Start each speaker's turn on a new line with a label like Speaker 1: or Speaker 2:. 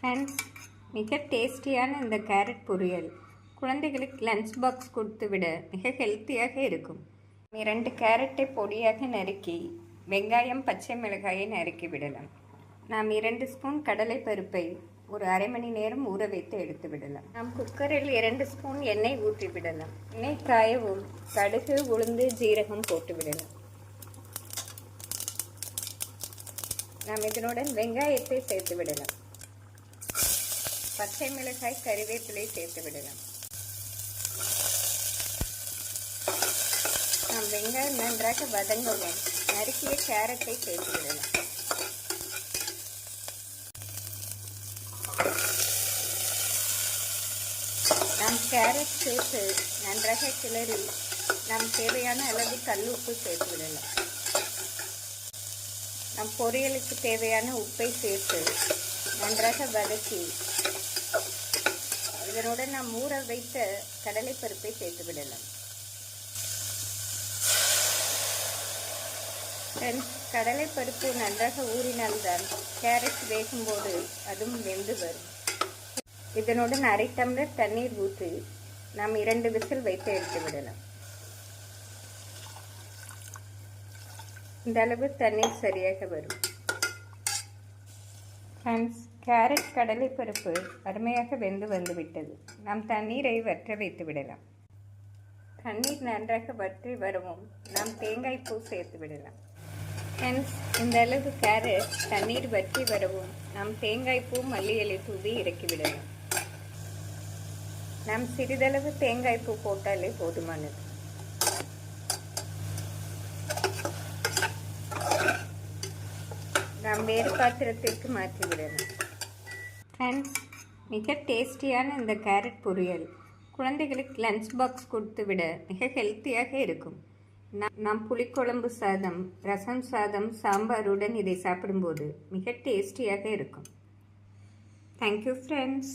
Speaker 1: Friends, மிக டேஸ்டியான இந்த கேரட் பொரியல் குழந்தைகளுக்கு லஞ்ச் பாக்ஸ் கொடுத்து விட மிக ஹெல்த்தியாக இருக்கும். 2 கேரட்டை பொடியாக நறுக்கி வெங்காயம் பச்சை மிளகாயை நறுக்கி விடலாம். நாம் 2 ஸ்பூன் கடலை பருப்பை ஒரு அரை மணி நேரம் ஊற வைத்து எடுத்து விடலாம். நாம் குக்கரில் 2 ஸ்பூன் எண்ணெய் ஊற்றி விடலாம். எண்ணெய் காயவும் கடுகு உளுந்து ஜீரகம் போட்டு விடலாம். நாம் இதனுடன் வெங்காயத்தை சேர்த்து விடலாம். பச்சை மிளகாய் கறிவேப்பிலை சேர்த்து விடலாம். நாம் வெங்காயம் நன்றாக வதங்கவும் நறுக்கிய கேரட்டை சேர்த்து விடலாம். நாம் கேரட் சேர்த்து நன்றாக கிளறி நாம் தேவையான அளவு கல்லுப்பு சேர்த்து விடலாம். நம் பொரியலுக்கு தேவையான உப்பை சேர்த்து நன்றாக வதக்கி இதனுடன் நாம் ஊற வைத்த கடலை பருப்பை சேர்த்து விடலாம். கடலை பருப்பு நன்றாக ஊறினால்தான் கேரட் வேகும்போது அதுவும் வெந்து வரும். இதனுடன் அரை டம்ளர் தண்ணீர் ஊற்றி நாம் 2 விசில் வைத்து எடுத்து விடலாம். இந்த அளவு தண்ணீர் சரியாக வரும். ஃப்ரெண்ட்ஸ், கேரட் கடலை பருப்பு அருமையாக வெந்து வந்துவிட்டது. நாம் தண்ணீரை வற்ற வைத்து விடலாம். தண்ணீர் நன்றாக வற்றி வரவும் நாம் தேங்காய் பூ சேர்த்து விடலாம். ஃப்ரெண்ட்ஸ், இந்த அளவு கேரட் தண்ணீர் வற்றி வரவும் நாம் தேங்காய் பூ மல்லி இலை தூவி இறக்கி விடலாம். நாம் சிறிதளவு தேங்காய் பூ போட்டாலே போதுமானது. நாம் வேறு பாத்திரத்திற்கு மாற்றி விடலாம். ஃப்ரெண்ட்ஸ், மிக டேஸ்டியான இந்த கேரட் பொரியல் குழந்தைகளுக்கு லஞ்ச் பாக்ஸ் கொடுத்து விட மிக ஹெல்த்தியாக இருக்கும். நாம் புளிக்குழம்பு சாதம், ரசம் சாதம், சாம்பாருடன் இதை சாப்பிடும்போது மிக டேஸ்டியாக இருக்கும். Thank you friends.